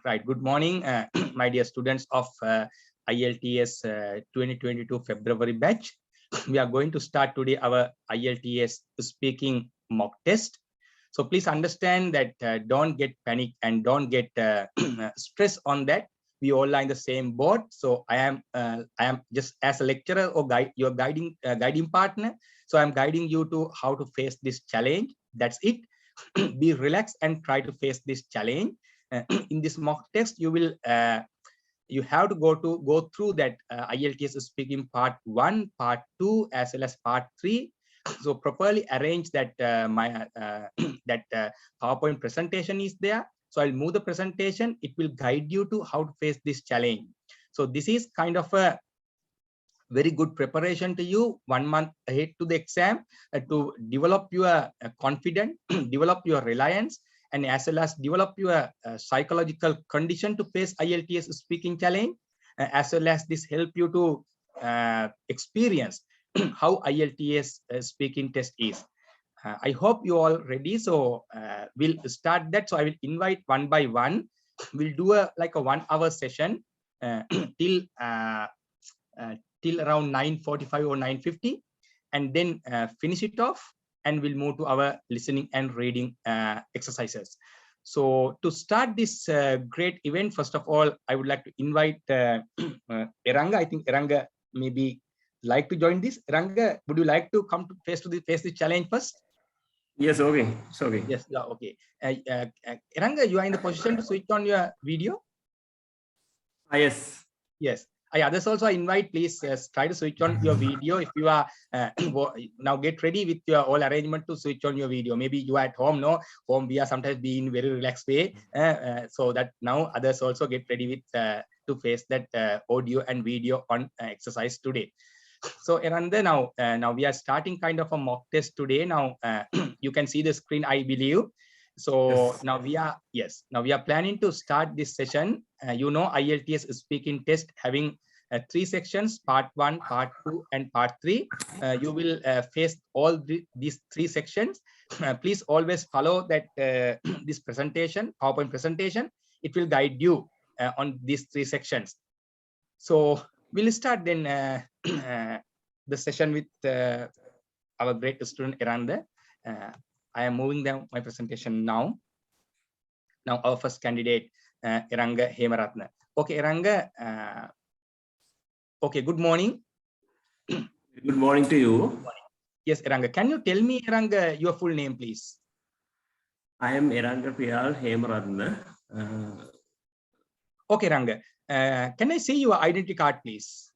Right. Good morning, my dear students of Ielts 2022 February batch. We are going to start today our Ielts speaking mock test. So please understand that don't get panic and don't get stress on that. We all are in the same boat. So I am just as a lecturer or your guiding partner. So I'm guiding you to how to face this challenge. That's it. Be relaxed and try to face this challenge. In this mock test, you have to go through that Ielts speaking part 1, part 2, as well as part 3. So properly arrange that PowerPoint presentation is there. So I'll move the presentation. It will guide you to how to face this challenge. So this is kind of a very good preparation to you 1 month ahead to the exam to develop your confidence, develop your reliance, and as well as develop your psychological condition to face Ielts speaking challenge, as well as this help you to experience how Ielts speaking test is. I hope you all ready. So we'll start that. So I will invite one by one. We'll do a 1 hour session till around 9:45 or 9:50, and then finish it off, and we'll move to our listening and reading exercises. So to start this great event, first of all, I would like to invite Eranga. I think Eranga maybe like to join this. Eranga, would you like to come to face the challenge first? Yes, okay. It's okay. Yes, okay. Eranga, you are in the position to switch on your video? Yes. Yes. Others also I invite, please try to switch on your video. If you are now get ready with your all arrangement to switch on your video. Maybe you are at home, no? Home we are sometimes being very relaxed way. So that now others also get ready with to face that audio and video on exercise today. So Eranda, now we are starting kind of a mock test today. Now you can see the screen, I believe. So yes. Now we are planning to start this session. Ielts speaking test having 3 sections, part 1, part 2, and part 3. You will face all these 3 sections. Please always follow that this presentation, PowerPoint presentation. It will guide you on these 3 sections. So we'll start then the session with our great student Eranda. I am moving down my presentation now. Now our first candidate, Eranga Hemaratna. Okay, Eranga. Okay, good morning. Good morning to you. Yes, Eranga. Can you tell me, Eranga, your full name, please? I am Eranga Priyal Hemaratna. Okay, Eranga. Can I see your identity card, please?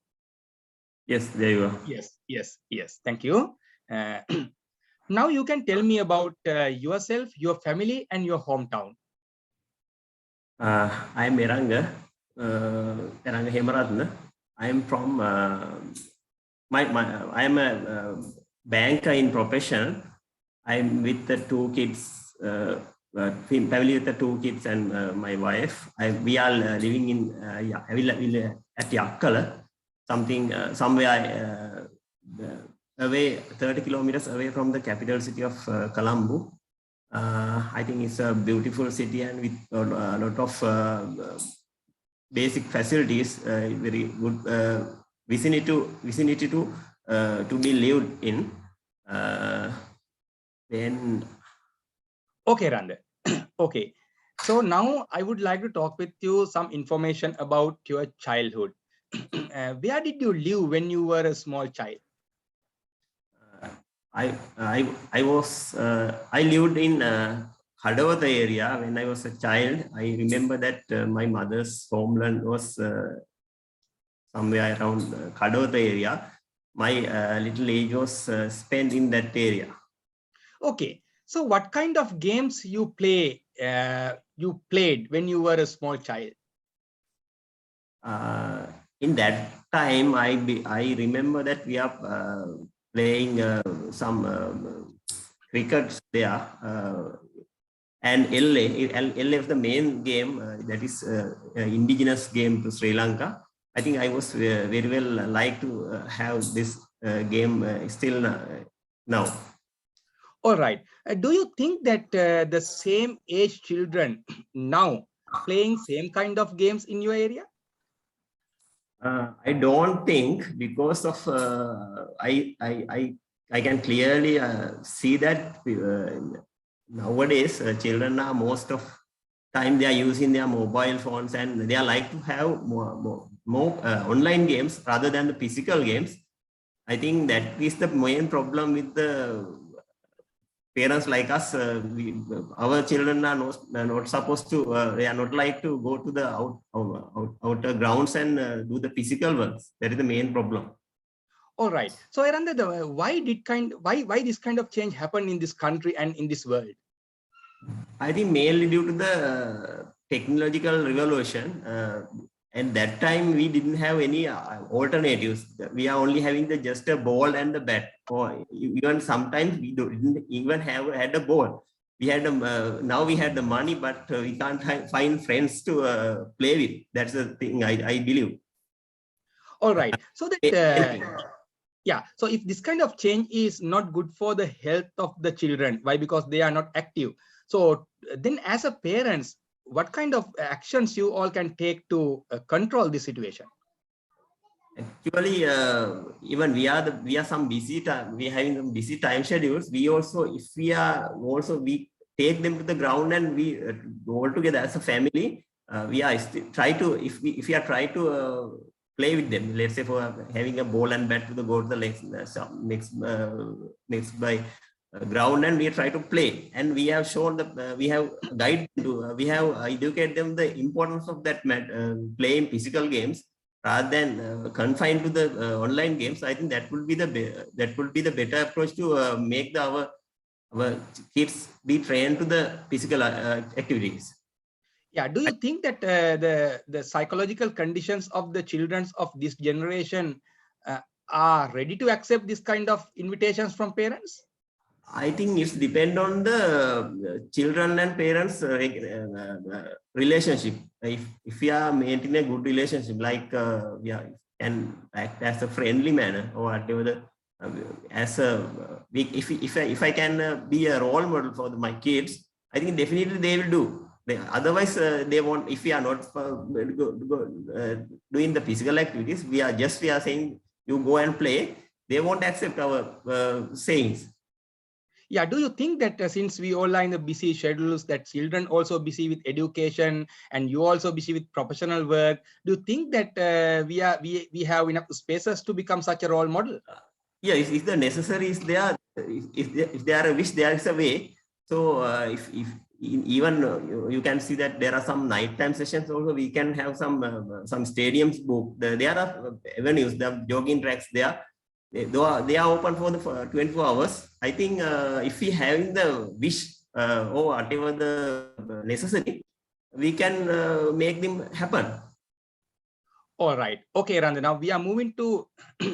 Yes, there you are. Yes. Thank you. Now you can tell me about yourself, your family, and your hometown. I am Eranga Hemaratna. I am from I am a banker in profession. I am with the 2 kids, family with the 2 kids and my wife. We are living in at Yakkala, somewhere away 30 kilometers away from the capital city of Colombo. I think it's a beautiful city and with a lot of basic facilities, very good vicinity to be lived in. Then okay, Randa. Okay, so now I would like to talk with you some information about your childhood. Where did you live when you were a small child? I lived in Hadawata area when I was a child. I remember that my mother's homeland was somewhere around Hadawata area. My little age was spent in that area. Okay, so what kind of games you played when you were a small child? In that time, I remember that we are playing some cricket there, and LA is the main game that is indigenous game to Sri Lanka. I think I was very well like to have this game still now. All right. Do you think that the same age children now playing same kind of games in your area? I don't think, because of I can clearly see that nowadays children are most of time they are using their mobile phones, and they are like to have more online games rather than the physical games. I think that is the main problem with the parents like us. Our children are not supposed to, they are not like to go to the outer grounds and do the physical works. That is the main problem. All right. So Aranda, why this kind of change happened in this country and in this world? I think mainly due to the technological revolution. And that time we didn't have any alternatives. We are only having just a ball and a bat. Or even sometimes we didn't even had a ball. We had now we had the money, but we can't find friends to play with. That's the thing I believe. All right. So that yeah. So if this kind of change is not good for the health of the children, why? Because they are not active. So then, as a parents, what kind of actions you all can take to control this situation? Actually, even we are some busy time. We are having some busy time schedules. We also, if we are also, we take them to the ground and we go all together as a family. We are try to, if we are try to play with them. Let's say for having a ball and bat to the go to the next by ground, and we try to play. And we have shown the we have guide to we have educate them the importance of that playing physical games rather than confined to the online games. I think that would be the better approach to make our kids be trained to the physical activities. Yeah. Do you think that the psychological conditions of the children of this generation are ready to accept this kind of invitations from parents? I think it's depend on the children and parents relationship. If we are maintaining a good relationship, like and act as a friendly manner or whatever, as a if I can be a role model for my kids, I think definitely they will do. Otherwise, they won't. If we are not doing the physical activities, we are saying you go and play. They won't accept our sayings. Yeah. Do you think that since we all are in the busy schedules, that children also busy with education and you also busy with professional work, do you think that we have enough spaces to become such a role model? Yeah, if the necessary is there, if there are a wish, there is a way. So if even you can see that there are some nighttime sessions also. We can have some stadiums booked. There are avenues, the jogging tracks there. They are open for the 24 hours. I think if we having the wish or whatever the necessary, we can make them happen. All right. Okay, Randa. Now we are moving to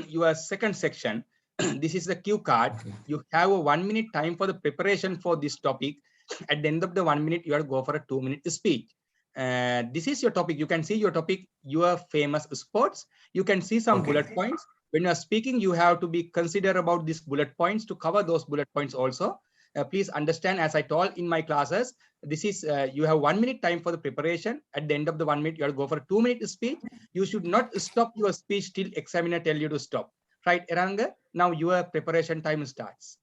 your second section. This is the cue card. Okay. You have a 1 minute time for the preparation for this topic. At the end of the 1 minute, you have to go for a 2-minute speech. This is your topic. You can see your topic, your famous sports. You can see some bullet points. When you are speaking, you have to be consider about these bullet points to cover those bullet points also. Please understand, as I told in my classes, this is you have 1 minute time for the preparation. At the end of the 1 minute, you have to go for a 2-minute speech. You should not stop your speech till examiner tell you to stop. Right, Eranga? Now your preparation time starts.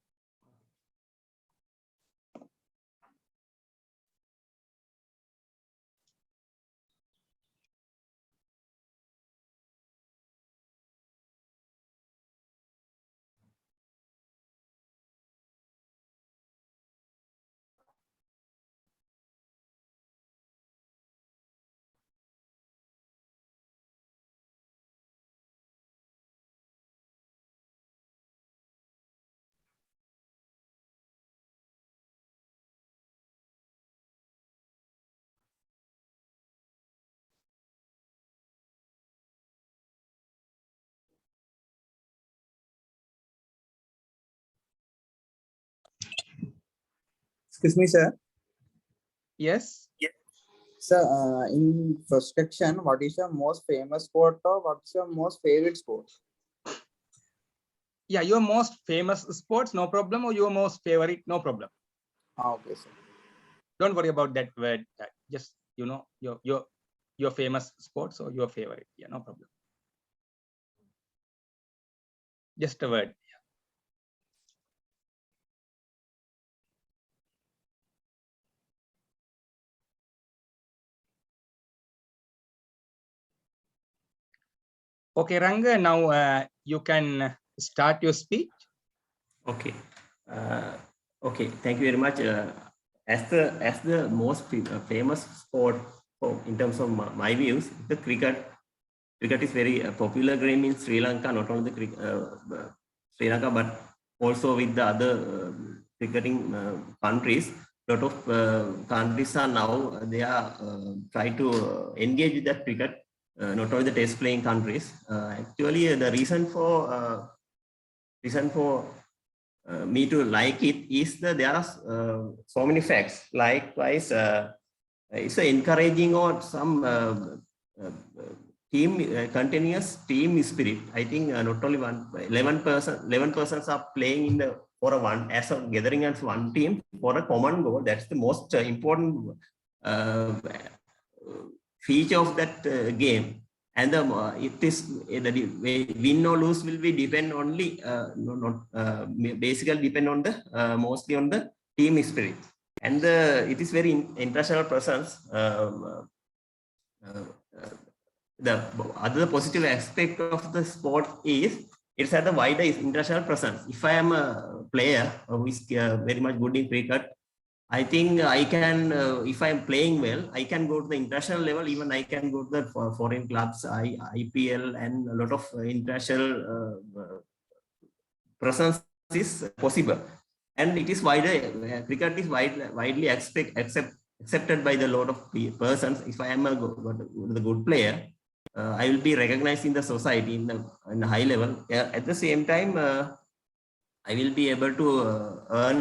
Excuse me, sir. Yes. Sir, in first section, what is your most famous sport or what is your most favorite sport? Yeah, your most famous sports, no problem, or your most favorite, no problem. Okay, sir. Don't worry about that word. Just you know, your famous sports or your favorite. Yeah, no problem. Just a word. Okay, Ranga, now you can start your speech. Okay. Okay. Thank you very much. As the most famous sport in terms of my views, the cricket. Cricket is very popular game in Sri Lanka. Not only the Sri Lanka, but also with the other cricketing countries. A lot of countries are now they are trying to engage with that cricket. Not only the test playing countries. Actually, the reason for me to like it is that there are so many facts. Likewise, it's encouraging or some continuous team spirit. I think not only 11 persons are playing in the for a one as a gathering as one team for a common goal. That's the most important feature of that game. And it is the win or lose will be depend only basically depend on the mostly on the team spirit. And it is very international presence. The other positive aspect of the sport is it's at the wider international presence. If I am a player who is very much good in cricket, I think I can, if I'm playing well, I can go to the international level. Even I can go to the foreign clubs, IPL, and a lot of international presence is possible. And it is wider. Cricket is widely accepted by the lot of persons. If I am a good player, I will be recognized in the society in a high level. At the same time, I will be able to earn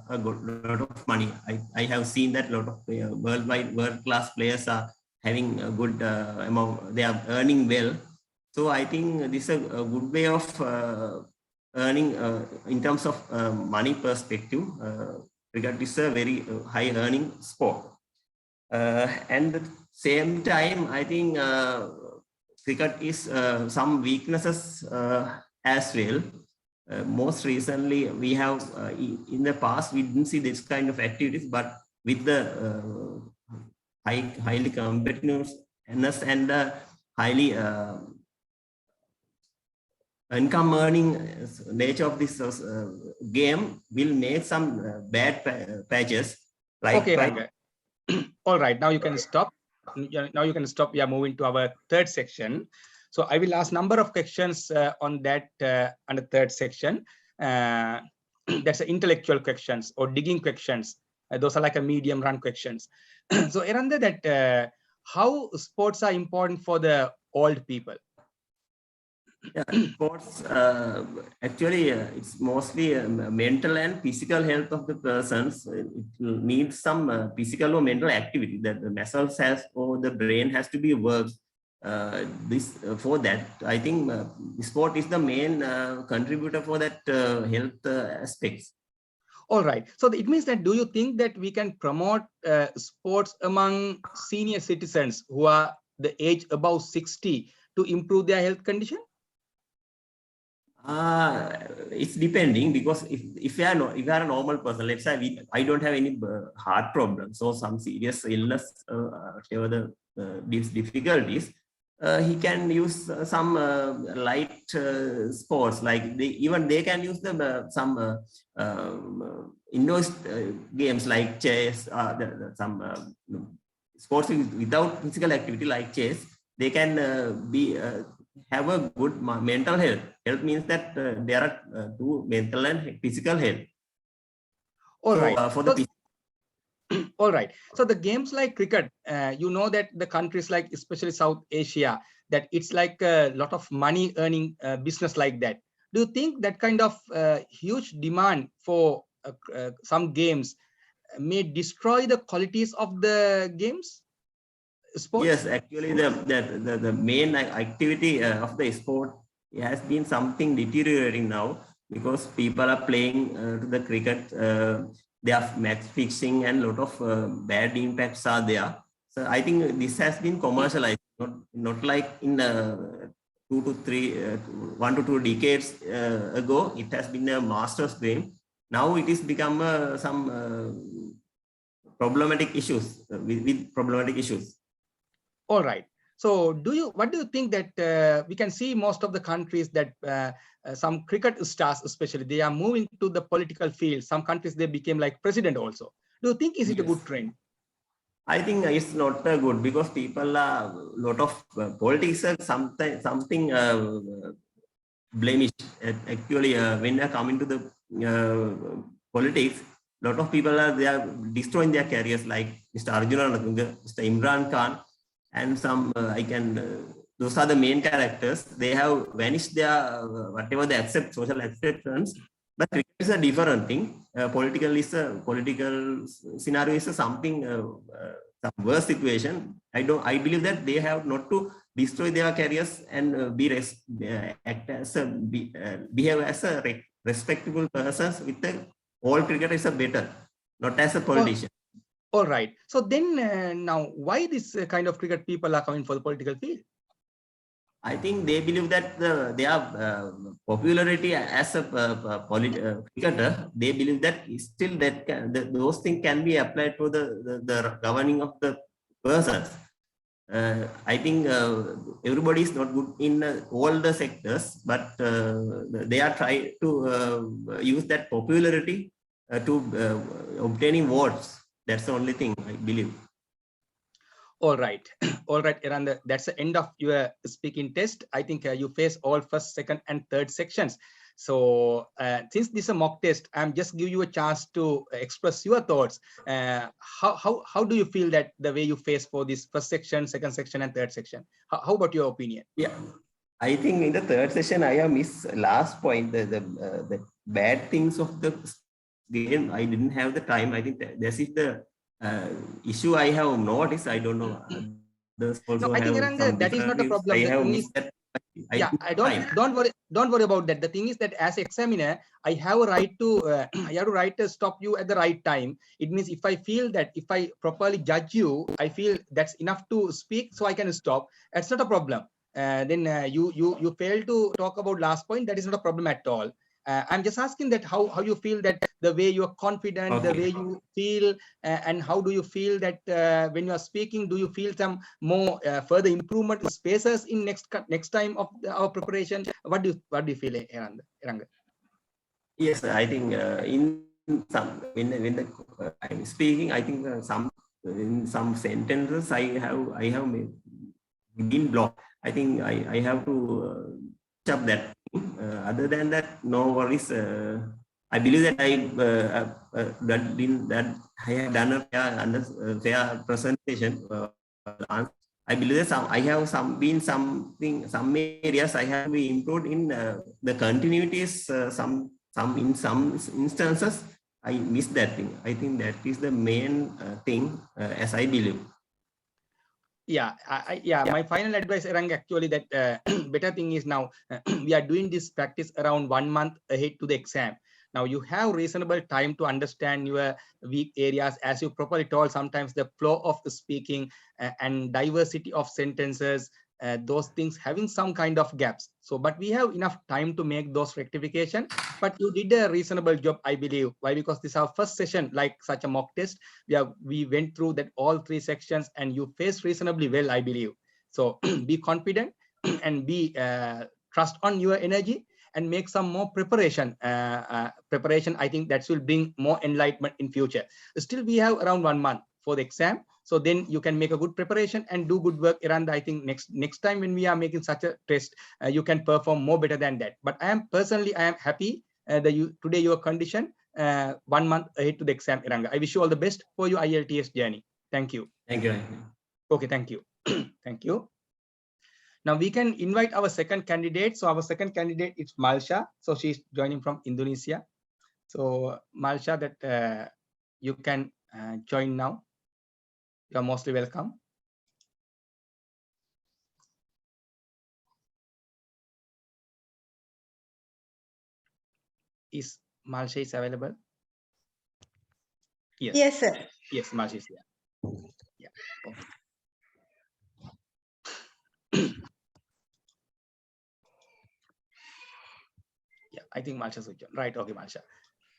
a lot of money. I have seen that a lot of world-class players are having a good amount. They are earning well. So I think this is a good way of earning in terms of money perspective. Cricket is a very high earning sport. And at the same time, I think cricket is some weaknesses as well. Most recently, we have in the past we didn't see this kind of activities, but with the highly competitiveness and the highly income earning nature of this game will make some bad patches. Like okay, Ranga. All right, now you can stop. Now you can stop. We are moving to our third section. So I will ask number of questions on that under third section. That's intellectual questions or digging questions. Those are like a medium run questions. So Eranda, that how sports are important for the old people? Yeah, sports actually it's mostly mental and physical health of the persons. It needs some physical or mental activity that the muscles has or the brain has to be worked. For that, I think sport is the main contributor for that health aspects. All right. So it means that do you think that we can promote sports among senior citizens who are the age above 60 to improve their health condition? It's depending, because if you are a normal person, let's say I don't have any heart problems or some serious illness, whatever these difficulties, he can use some light sports, like they can use some indoor games like chess, some sports without physical activity like chess. They can have a good mental health. Health means that there are two, mental and physical health. All right. For the all right. So the games like cricket, you know that the countries like especially South Asia, that it's like a lot of money earning business like that. Do you think that kind of huge demand for some games may destroy the qualities of the games? Sports? Yes, actually the main activity of the sport has been something deteriorating now, because people are playing to the cricket. They are match fixing and a lot of bad impacts are there. So I think this has been commercialized, not like in 1 to 2 decades ago. It has been a master's game. Now it is become some problematic issues with problematic issues. All right. So what do you think that we can see most of the countries that some cricket stars, especially, they are moving to the political field. Some countries, they became like president also. Do you think is it a good trend? I think it's not good, because people are lot of politics are something blemish. Actually, when they come into the politics, lot of people they are destroying their careers, like Mr. Arjuna Natunga, Mr. Imran Khan, and some those are the main characters. They have vanished their whatever they accept, social acceptance. But cricket is a different thing. Political scenario is something some worse situation. I believe that they have not to destroy their careers and behave as a respectable persons with the all cricket is a better, not as a politician. All right. So then now, why this kind of cricket people are coming for the political field? I think they believe that their popularity as a cricketer, they believe that still that those things can be applied to the governing of the persons. I think everybody is not good in all the sectors, but they are trying to use that popularity to obtaining votes. That's the only thing I believe. All right. All right, Iran, that's the end of your speaking test. I think you face all first, second, and third sections. So since this is a mock test, I'm just give you a chance to express your thoughts. How do you feel that the way you face for this first section, second section, and third section? How about your opinion? Yeah, I think in the third session I have missed last point, the bad things of the game. I didn't have the time. I think this is the issue I have noticed. I don't know. No, I think Iranga, that is not a problem. I the have thing missed is, that. I don't worry about that. The thing is that as examiner, I have a right to stop you at the right time. It means if I feel that if I properly judge you, I feel that's enough to speak, so I can stop. That's not a problem. Then you fail to talk about last point. That is not a problem at all. I'm just asking that how you feel that the way you are confident, Okay. the way you feel, and how do you feel that when you are speaking, do you feel some more further improvement spaces in next time of our preparation? What do you feel, Iranga? Yes, I think in some when I'm speaking, I think in some sentences I have been blocked. I think I have to up that. Other than that, no worries. I believe that that I have done a fair presentation. I believe that I have some areas I have been improved in the continuities. In some instances I missed that thing. I think that is the main thing as I believe. Yeah, my final advice, Rang, actually that better thing is now we are doing this practice around 1 month ahead to the exam. Now you have reasonable time to understand your weak areas, as you properly told. Sometimes the flow of the speaking and diversity of sentences, those things having some kind of gaps. So, but we have enough time to make those rectification. But you did a reasonable job, I believe. Why? Because this is our first session, like such a mock test. We went through that all 3 sections, and you faced reasonably well, I believe. So be confident and be trust on your energy and make some more preparation. I think that will bring more enlightenment in future. Still, we have around 1 month for the exam. So then you can make a good preparation and do good work, Iranda. I think next time when we are making such a test, you can perform more better than that. But I am happy that today your condition 1 month ahead to the exam, Iranga. I wish you all the best for your IELTS journey. Thank you. Thank you. Okay, thank you. Thank you. Now we can invite our second candidate. So our second candidate is Malsha. So she's joining from Indonesia. So Malsha, that you can join now. You are mostly welcome. Is Malsha is available? Yes. Yes, sir. Yes, Malsha is here. Yeah. Okay. I think Malsha switch on. Right. Okay, Malsha.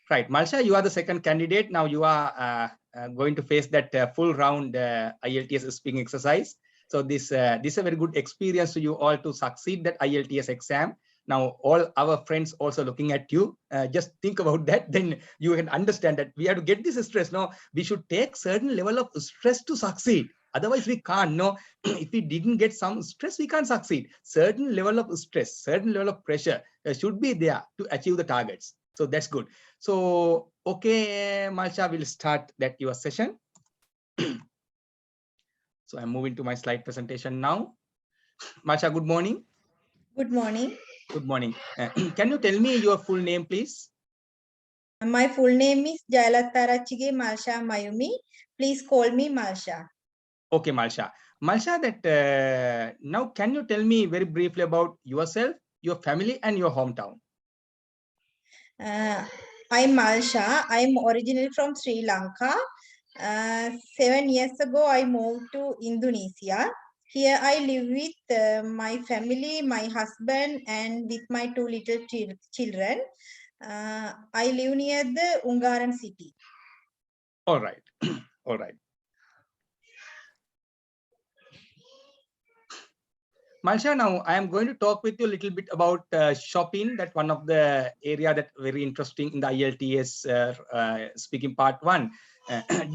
Right, Malsha, you are the second candidate. Now you are going to face that full round IELTS speaking exercise. So this is a very good experience to you all to succeed that IELTS exam. Now all our friends also looking at you. Just think about that. Then you can understand that we have to get this stress. No, we should take certain level of stress to succeed. Otherwise, we can't. No, if we didn't get some stress, we can't succeed. Certain level of stress, certain level of pressure should be there to achieve the targets. So that's good. So, okay, Malsha, we'll start that your session. So I'm moving to my slide presentation now. Malsha, good morning. Good morning. Good morning. Can you tell me your full name, please? My full name is Jayalatarachige Malsha Mayumi. Please call me Malsha. Okay, Malsha. Malsha, that now can you tell me very briefly about yourself, your family, and your hometown? I'm Malsha. I'm originally from Sri Lanka. 7 years ago, I moved to Indonesia. Here I live with my family, my husband, and with my 2 little children. I live near the Ungaran city. All right. All right. Malsha, now I am going to talk with you a little bit about shopping. That's one of the area that very interesting in the IELTS speaking part 1.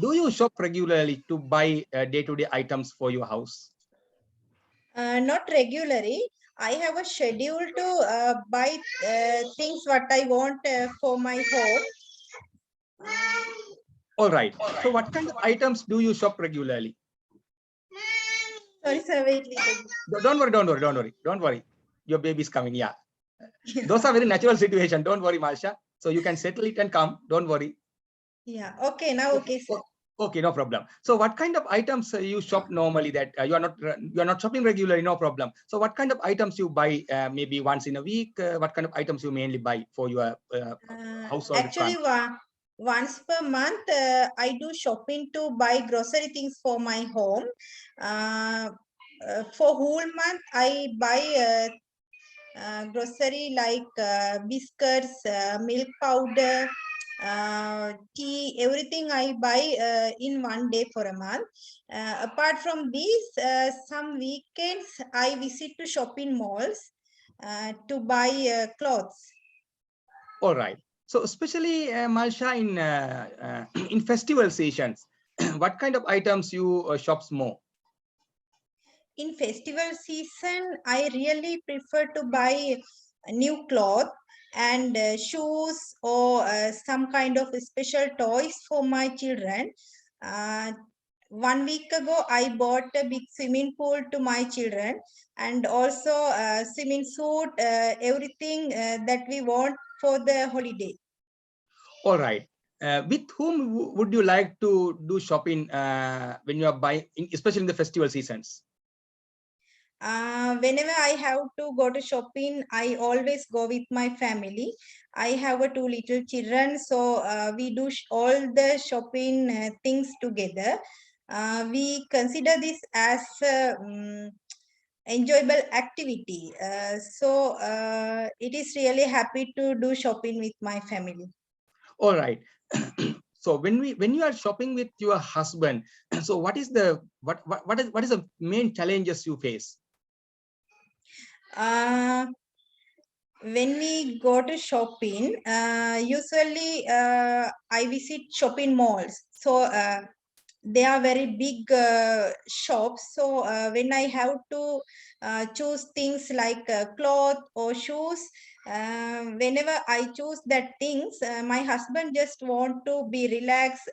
Do you shop regularly to buy day-to-day items for your house? Not regularly. I have a schedule to buy things what I want for my home. All right. So what kind of items do you shop regularly? Sorry, sir, wait little. Don't worry, don't worry, don't worry, don't worry. Your baby is coming, yeah. Those are very natural situation. Don't worry, Malsha. So you can settle it and come. Don't worry. Yeah, okay, now okay, sir. Okay, no problem. So what kind of items you shop normally that you are not shopping regularly, no problem. So what kind of items you buy maybe once in a week? What kind of items you mainly buy for your household Actually, requirements? once per month, I do shopping to buy grocery things for my home. For whole month, I buy grocery like biscuits, milk powder, tea, everything I buy in one day for a month. Apart from these, some weekends I visit to shopping malls to buy clothes. All right. So especially Malsha in festival seasons, what kind of items you shops more? In festival season, I really prefer to buy new cloth and shoes or some kind of special toys for my children. 1 week ago, I bought a big swimming pool to my children and also a swimming suit, everything that we want for the holiday. All right. With whom would you like to do shopping when you are buying, especially in the festival seasons? Whenever I have to go to shopping, I always go with my family. I have 2 little children, so we do all the shopping things together. We consider this as enjoyable activity. It is really happy to do shopping with my family. All right. So when you are shopping with your husband, so what is the the main challenges you face? When we go to shopping, usually I visit shopping malls. So they are very big shops. So when I have to choose things like cloth or shoes, whenever I choose that things, my husband just want to be relaxed,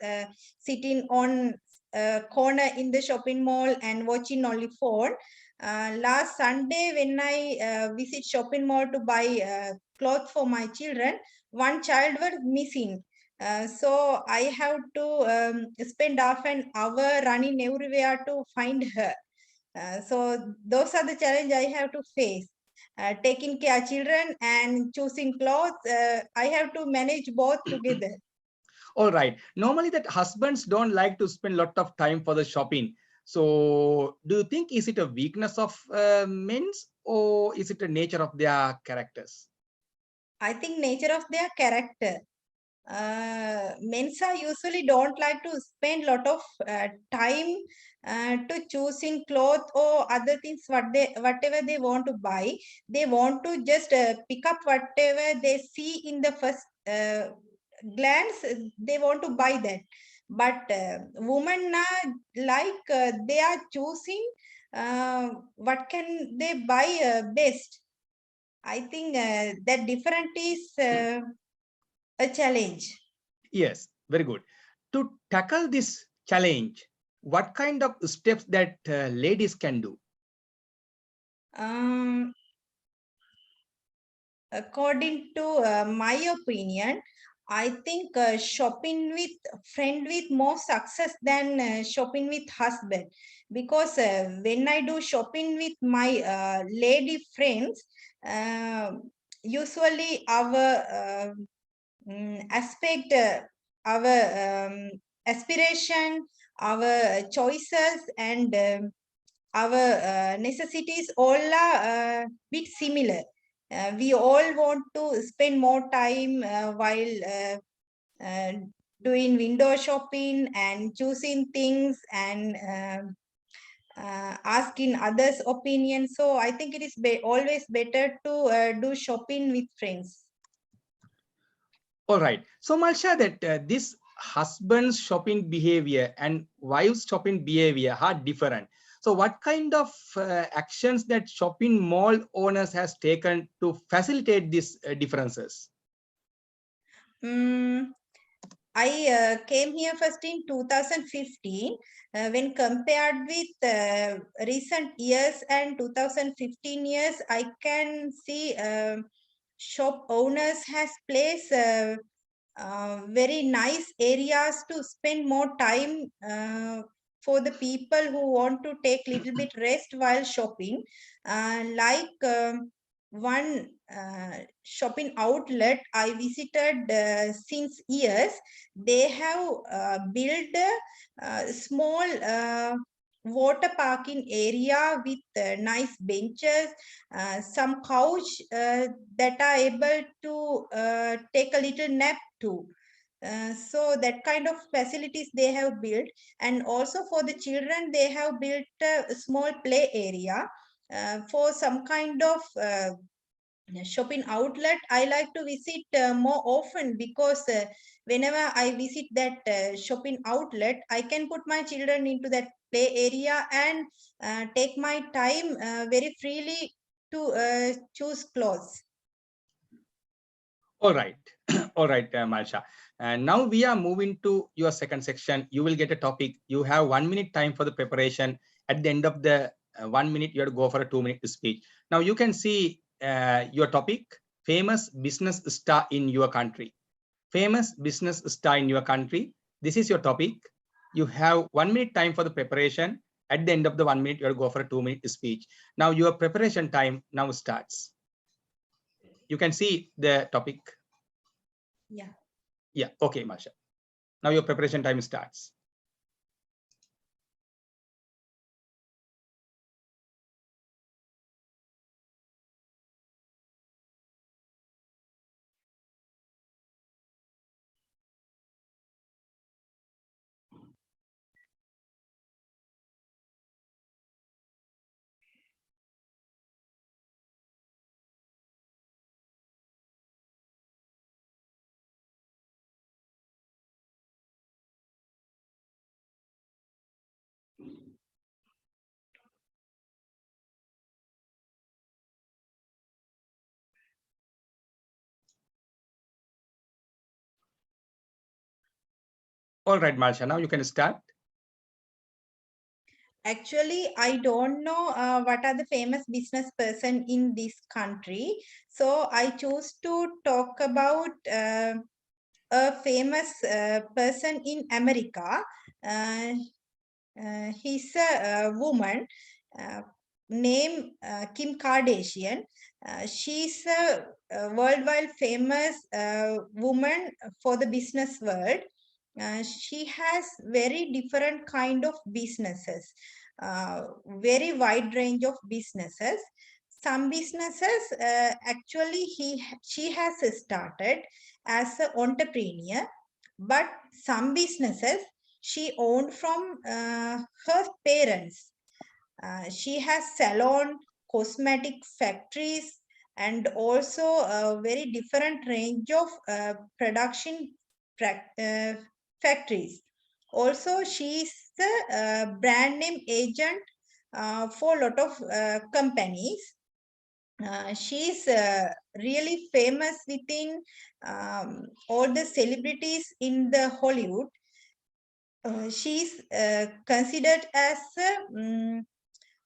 sitting on a corner in the shopping mall and watching only phone. Last Sunday, when I visit shopping mall to buy clothes for my children, one child was missing. So I have to spend half an hour running everywhere to find her. So those are the challenge I have to face. Taking care of children and choosing clothes, I have to manage both together. All right. Normally that husbands don't like to spend a lot of time for the shopping. So do you think is it a weakness of men's or is it a nature of their characters? I think nature of their character. Mensa usually don't like to spend lot of time to choosing clothes or other things whatever they want to buy. They want to just pick up whatever they see in the first glance. They want to buy that. But women now, like they are choosing what can they buy best. I think that different is a challenge. Yes, very good. To tackle this challenge, what kind of steps that ladies can do? According to my opinion, I think shopping with friend with more success than shopping with husband, because when I do shopping with my lady friends, usually our aspect, our aspiration, our choices, and our necessities all are bit similar. We all want to spend more time while doing window shopping and choosing things and asking others' opinions. So I think it is always better to do shopping with friends. All right. So Malsha, that this husband's shopping behavior and wife's shopping behavior are different. So what kind of actions that shopping mall owners has taken to facilitate these differences? I came here first in 2015. When compared with recent years and 2015 years, I can see shop owners has placed very nice areas to spend more time for the people who want to take little bit rest while shopping. One shopping outlet I visited since years, they have built a small water parking area with nice benches, some couch that are able to take a little nap too. So that kind of facilities they have built, and also for the children they have built a small play area. For some kind of shopping outlet, I like to visit more often, because whenever I visit that shopping outlet, I can put my children into that play area and take my time very freely to choose clothes. All right. All right, Malsha. And now we are moving to your second section. You will get a topic. You have 1 minute time for the preparation. At the end of the 1 minute, you have to go for a 2-minute speech. Now you can see your topic, famous business star in your country. Famous business star in your country. This is your topic. You have 1 minute time for the preparation. At the end of the 1 minute, you have to go for a 2-minute speech. Now your preparation time now starts. You can see the topic. Yeah. Yeah. Okay, Masha. Now your preparation time starts. All right, Masha. Now you can start. Actually, I don't know what are the famous business person in this country. So I choose to talk about a famous person in America. Uh, he's a woman named Kim Kardashian. She's a worldwide famous woman for the business world. She has very different kind of businesses, very wide range of businesses. some businesses actually she has started as an entrepreneur, but some businesses she owned from her parents. She has salon, cosmetic factories, and also a very different range of production factories. Also, she is the brand name agent for a lot of companies. She's really famous within all the celebrities in the Hollywood. She's considered as a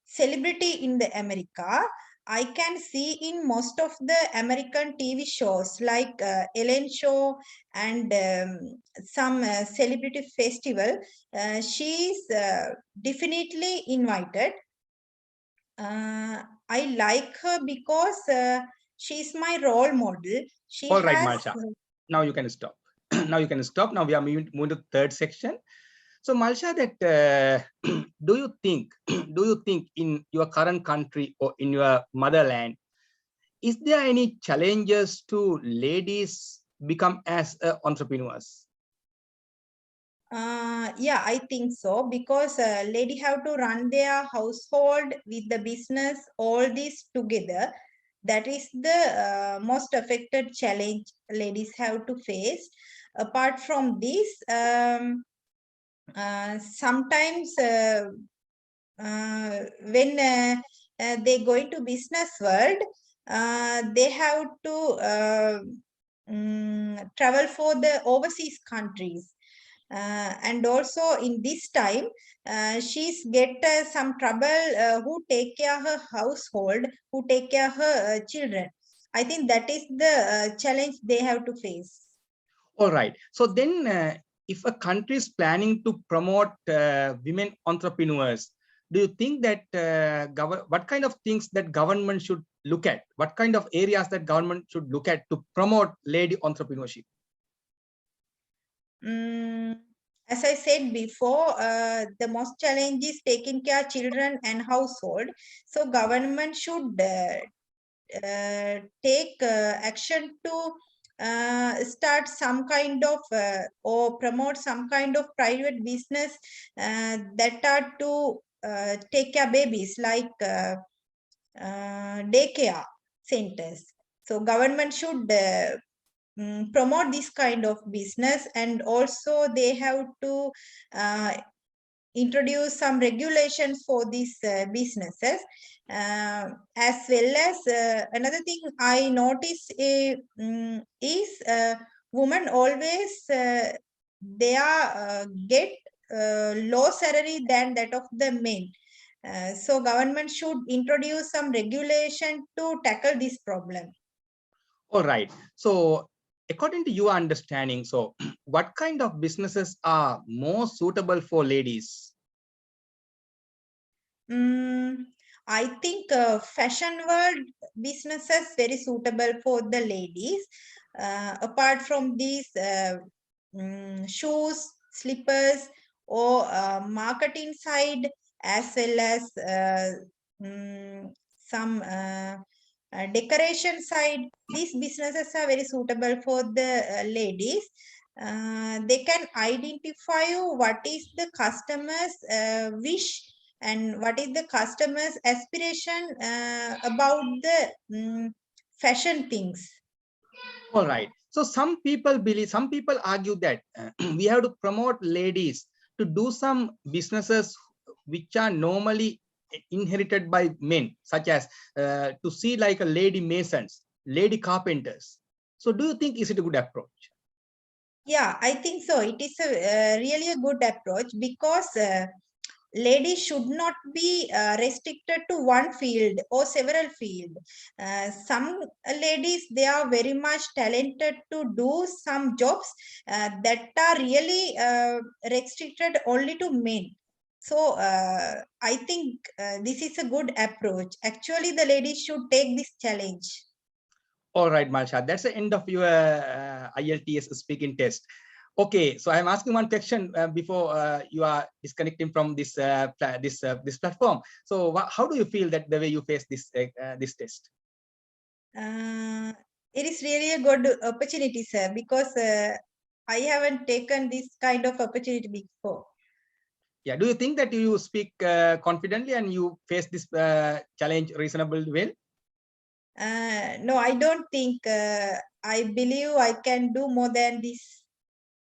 celebrity in the America. I can see in most of the American TV shows like Ellen Show and some celebrity festival. She's definitely invited. I like her because she's my role model. She All right, has Malsha. Now you can stop. Now you can stop. Now we are moving to the third section. So Malsha, that do you think in your current country or in your motherland, is there any challenges to ladies become as entrepreneurs? Yeah, I think so, because lady have to run their household with the business, all this together. That is the most affected challenge ladies have to face. Apart from this, sometimes when they go into business world, they have to travel for the overseas countries. And also in this time, she's get some trouble who take care of her household, who take care of her children. I think that is the challenge they have to face. All right. So then if a country is planning to promote women entrepreneurs, do you think that what kind of things that government should look at? What kind of areas that government should look at to promote lady entrepreneurship? As I said before, the most challenge is taking care of children and household. So government should take action to start some kind of or promote some kind of private business that are to take care babies, like daycare centers. So government should promote this kind of business, and also they have to introduce some regulations for these businesses. As well as another thing I noticed is women always they are get low salary than that of the men. So government should introduce some regulation to tackle this problem. All right. So according to your understanding, so what kind of businesses are more suitable for ladies? I think fashion world businesses very suitable for the ladies. Apart from these shoes, slippers, or marketing side, as well as some decoration side, these businesses are very suitable for the ladies. They can identify what is the customer's wish and what is the customer's aspiration about the fashion things. All right. So some people argue that we have to promote ladies to do some businesses which are normally inherited by men, such as to see like a lady masons, lady carpenters. So do you think is it a good approach? Yeah, I think so. It is a really a good approach, because ladies should not be restricted to one field or several field. Some ladies, they are very much talented to do some jobs that are really restricted only to men. So I think this is a good approach. Actually, the ladies should take this challenge. All right, Malsha, that's the end of your IELTS speaking test. Okay, so I'm asking one question before you are disconnecting from this this platform. So how do you feel that the way you face this this test? It is really a good opportunity, sir, because I haven't taken this kind of opportunity before. Yeah, do you think that you speak confidently and you face this challenge reasonably well? No, I don't think. I believe I can do more than this.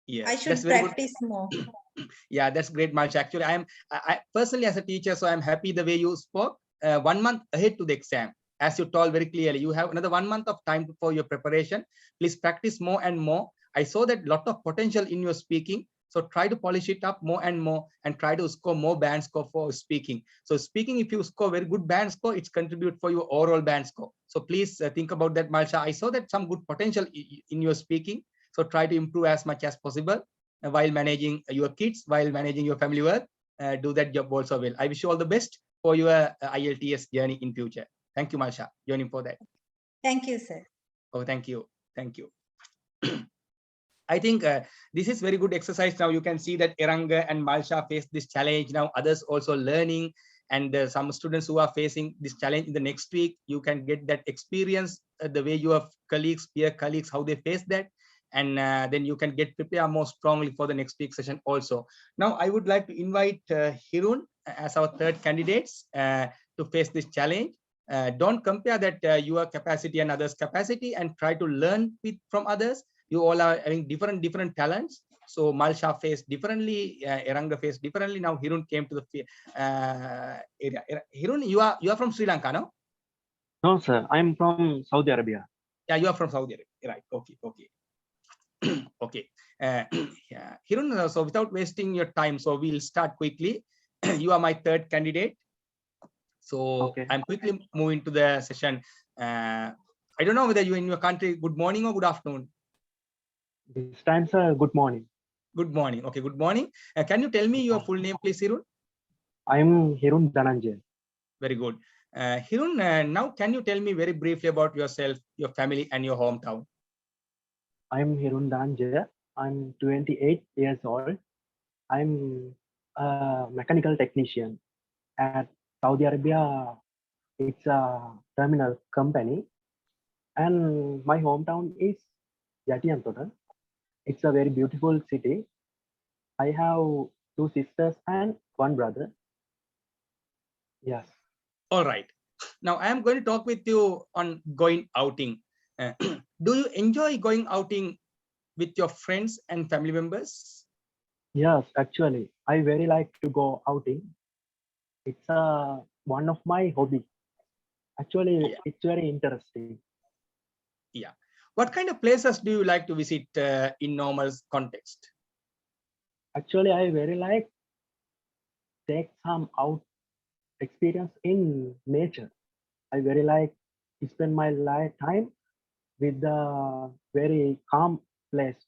Yeah, I that's should very good. practice more. Yeah, that's great, Malcha. Actually, I personally as a teacher, so I'm happy the way you spoke. 1 month ahead to the exam, as you told very clearly, you have another 1 month of time for your preparation. Please practice more and more. I saw that lot of potential in your speaking. So try to polish it up more and more and try to score more band score for speaking. So speaking, if you score very good band score, it's contribute for your overall band score. So please think about that, Malcha. I saw that some good potential in your speaking. So try to improve as much as possible while managing your kids, while managing your family work. Do that job also well. I wish you all the best for your IELTS journey in future. Thank you, Malcha, joining for that. Thank you, sir. Oh, thank you. Thank you. I think this is very good exercise. Now you can see that Eranga and Malcha face this challenge. Now others also learning, and some students who are facing this challenge in the next week, you can get that experience, the way your colleagues, peer colleagues, how they face that. And then you can get prepared more strongly for the next week session also. Now I would like to invite Hirun as our third candidates to face this challenge. Don't compare that your capacity and others' capacity, and try to learn from others. You all are having different talents. So Malcha faced differently, Eranga faced differently. Now Hirun came to the area. Hirun, you are from Sri Lanka, no? No, sir. I'm from Saudi Arabia. Yeah, you are from Saudi Arabia, right? Okay, okay. Okay. Yeah. Hirun, so without wasting your time, so we'll start quickly. You are my third candidate. So Okay. I'm quickly moving to the session. I don't know whether you're in your country, good morning or good afternoon. This time, sir, good morning. Good morning. Okay, good morning. Can you tell me your full name, please, Hirun? I'm Hirun Dhananjay. Very good. Hirun, now can you tell me very briefly about yourself, your family, and your hometown? I'm Hirun Dhananjay. I'm 28 years old. I'm a mechanical technician at Saudi Arabia. It's a terminal company. And my hometown is Yatiantota. It's a very beautiful city. I have 2 sisters and 1 brother. Yes. All right. Now I am going to talk with you on going outing. Do you enjoy going outing with your friends and family members? Yes, actually, I very like to go outing. It's one of my hobby. Actually, Yeah. it's very interesting. Yeah. What kind of places do you like to visit in normal context? Actually, I very like take some out experience in nature. I very like to spend my time with the very calm place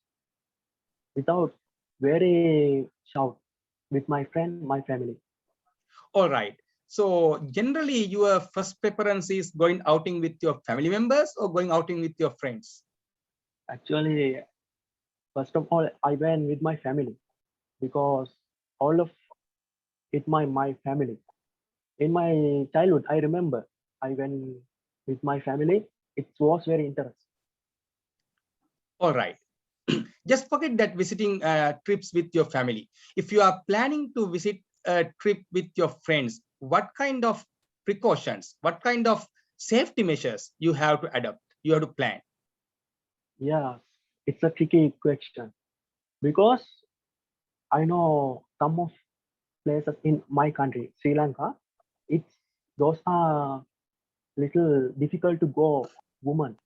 without very shout with my friend, my family. All right. So generally your first preference is going outing with your family members or going outing with your friends? Actually, first of all, I went with my family because all of it my family. In my childhood, I remember I went with my family. It was very interesting. All right. Just forget that visiting trips with your family. If you are planning to visit a trip with your friends, what kind of precautions, what kind of safety measures you have to adopt, you have to plan? Yeah, it's a tricky question because I know some of places in my country, Sri Lanka, it's those are little difficult to go woman.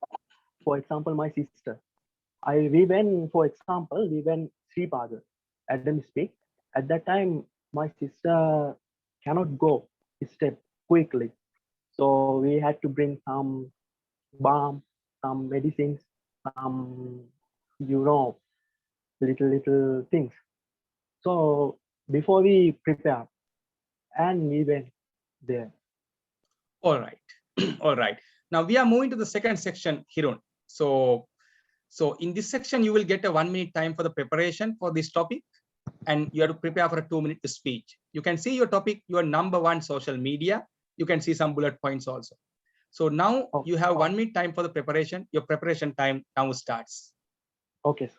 For example, my sister. We went, for example, we went Sri Pada, Adam speak. At that time, my sister cannot go step quickly. So we had to bring some balm, some medicines, some, little things. So before we prepare, and we went there. All right. All right. Now we are moving to the second section, Hirun. So So in this section, you will get a 1 minute time for the preparation for this topic, and you have to prepare for a 2-minute speech. You can see your topic, your number one social media. You can see some bullet points also. So now you have 1 minute time for the preparation. Your preparation time now starts. Okay.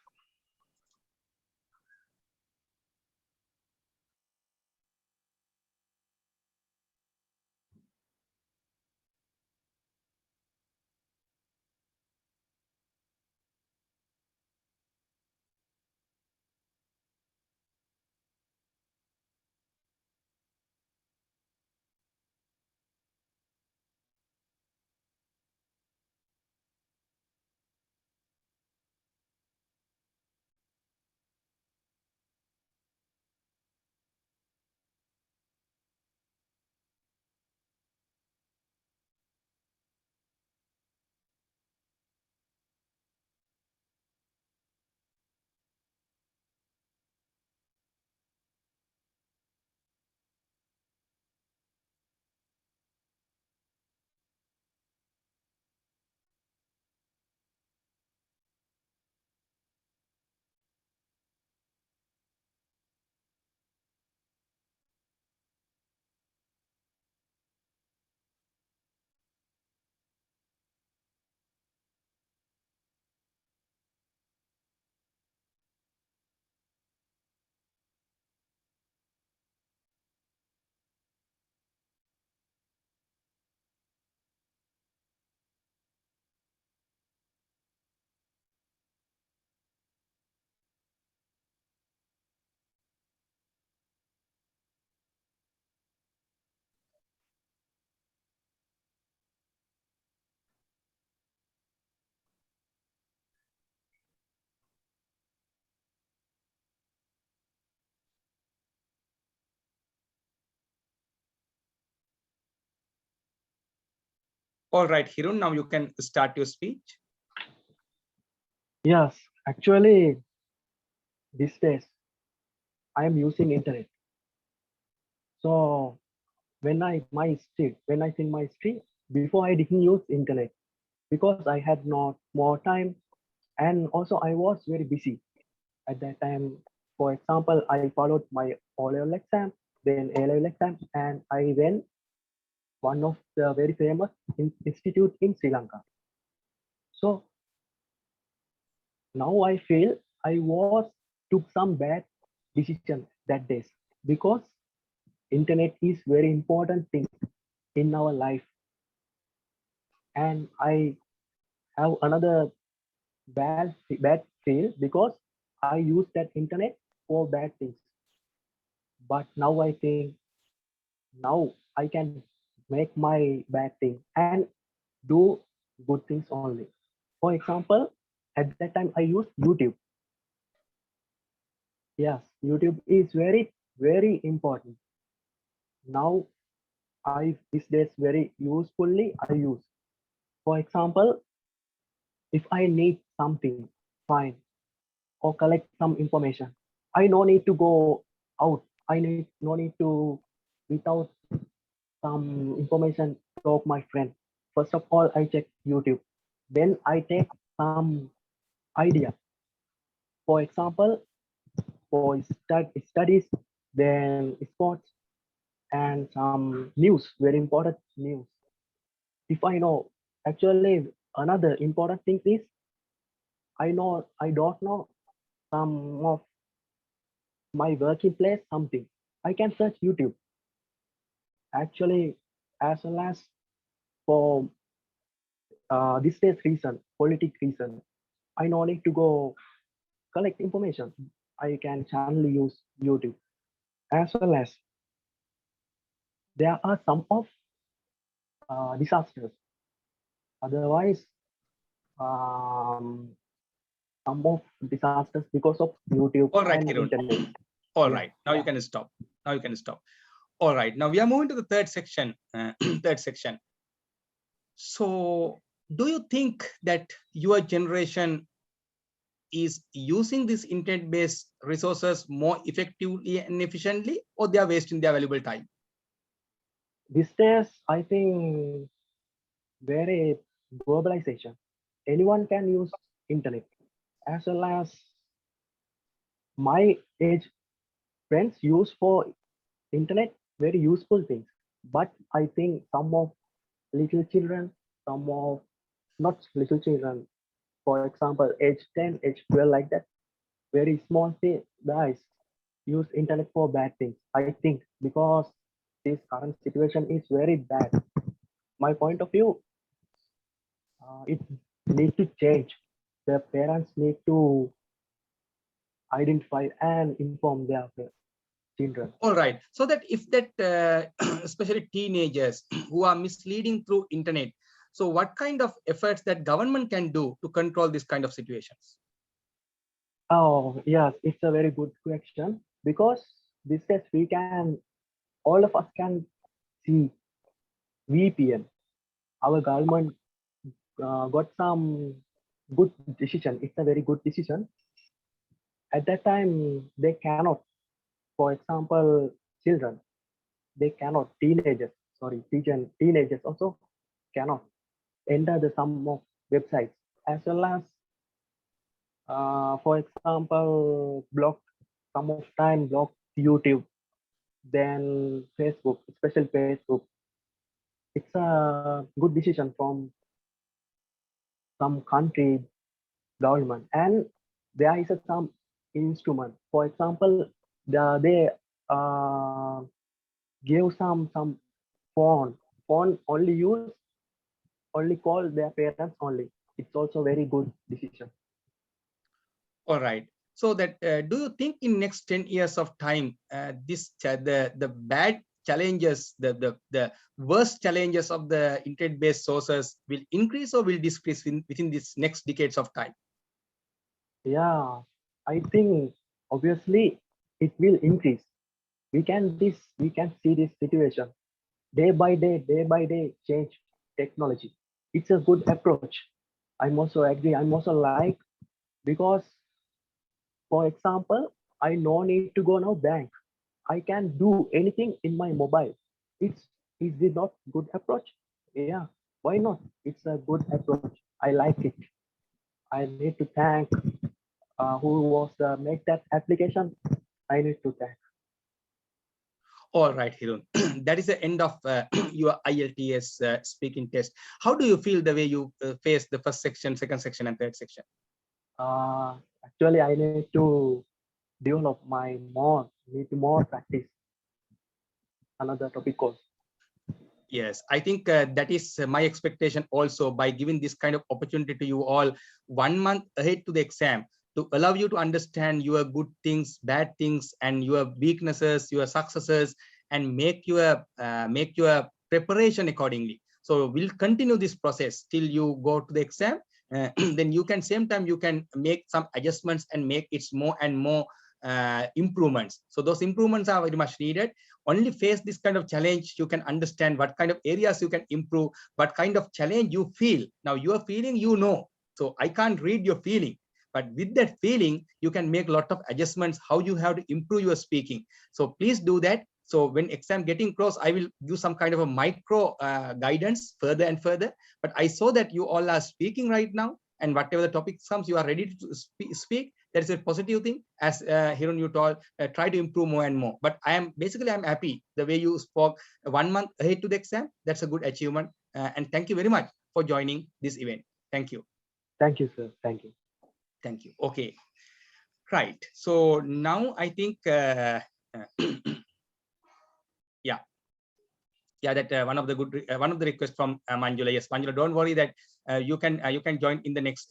All right, Hirun, now you can start your speech. Yes, actually, these days I am using internet. So when I think my history, before I didn't use internet because I had not more time, and also I was very busy at that time. For example, I followed my O-level exam, then A-level exam, and I went one of the very famous institute in Sri Lanka. So now I feel I was took some bad decision that days because internet is very important thing in our life, and I have another bad feel because I use that internet for bad things. But now I think now I can make my bad thing and do good things only. For example, at that time I used YouTube. Yes, YouTube is very important. Now I these days very usefully I use. For example, if I need something, fine, or collect some information, I no need to go out. I need no need to without some information talk my friend. First of all, I check YouTube. Then I take some idea. For example, for studies, then sports, and some news, very important news. If I know, actually, another important thing is I don't know some of my working place something. I can search YouTube. Actually, as well as for this day's reason, politic reason, I no need to go collect information. I can channel use YouTube. As well as there are some of disasters. Otherwise, um, some of disasters because of YouTube All right, and Hirun. internet. All Yeah, right, now you can stop. Now you can stop. All right, now we are moving to the third section. Third section. So, do you think that your generation is using these internet-based resources more effectively and efficiently, or they are wasting their valuable time? These days, I think very globalization. Anyone can use internet. as well as my age friends use for internet very useful things. But I think some of little children, some of not little children, for example, age 10, age 12, like that, very small guys use internet for bad things. I think because this current situation is very bad. My point of view, it need to change. The parents need to identify and inform their children. All right. So that if that, especially teenagers who are misleading through internet, so what kind of efforts that government can do to control this kind of situations? Oh, yes, it's a very good question because this days we can, all of us can see VPN. Our government got some good decision. It's a very good decision. At that time, they cannot, for example, children, they cannot, teenagers also cannot enter the some of websites as well as, for example, block some of time, block YouTube, then Facebook, especially Facebook. It's a good decision from some country government, and there is some instrument. For example, they give some phone only use, only call their parents only. It's also very good decision. All right. So that do you think in next 10 years of time, the bad challenges, the worst challenges of the internet-based sources will increase or will decrease within this next decades of time? Yeah, I think obviously it will increase. We can see this situation day by day change technology. It's a good approach. I'm also agree. I'm also like, because for example, I no need to go now bank. I can do anything in my mobile. Is it not good approach? Yeah, why not? It's a good approach. I like it. I need to thank who was make that application. I need to thank. All right, Hirun. That is the end of your IELTS speaking test. How do you feel the way you face the first section, second section, and third section? Actually, I need to develop need more practice. Another topic course. Yes, I think that is my expectation also, by giving this kind of opportunity to you all 1 month ahead to the exam, to allow you to understand your good things, bad things, and your weaknesses, your successes, and make your preparation accordingly. So we'll continue this process till you go to the exam. Then you can same time you can make some adjustments and make it more and more improvements. So those improvements are very much needed. Only face this kind of challenge, you can understand what kind of areas you can improve, what kind of challenge you feel. Now you are feeling, so I can't read your feeling, but with that feeling you can make a lot of adjustments how you have to improve your speaking. So please do that. So when exam getting close, I will do some kind of a micro guidance further and further. But I saw that you all are speaking right now, and whatever the topic comes, you are ready to speak. That is a positive thing. As Hirun, you told, try to improve more and more. But I'm happy the way you spoke 1 month ahead to the exam. That's a good achievement. And thank you very much for joining this event. Thank you. Thank you, sir. Thank you. Thank you. Okay. Right. So now I think, yeah, that one of the requests from Manjula. Yes, Manjula, don't worry that you can join in the next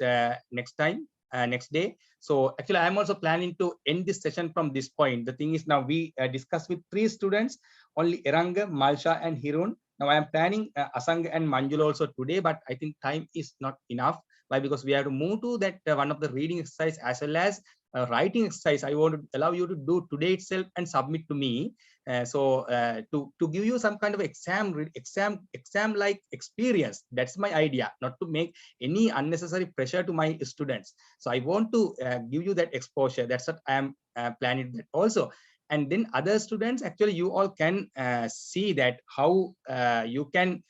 time. Next day. So actually, I'm also planning to end this session from this point. The thing is, now we discussed with 3 students, only Eranga, Malsha, and Hirun. Now I am planning Asang and Manjula also today, but I think time is not enough. Why? Because we have to move to that one of the reading exercise as well as writing exercise. I want to allow you to do today itself and submit to me. To give you some kind of exam like experience. That's my idea, not to make any unnecessary pressure to my students. So I want to give you that exposure. That's what I am planning that also. And then other students, actually you all can see that how you can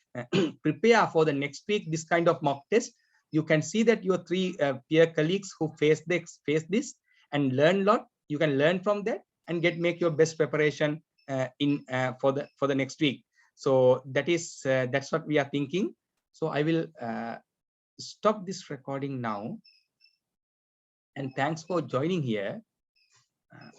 prepare for the next week this kind of mock test. you can see that your 3 peer colleagues who face this and learn a lot. You can learn from that and make your best preparation for the next week. So that's what we are thinking. So I will stop this recording now, and thanks for joining here.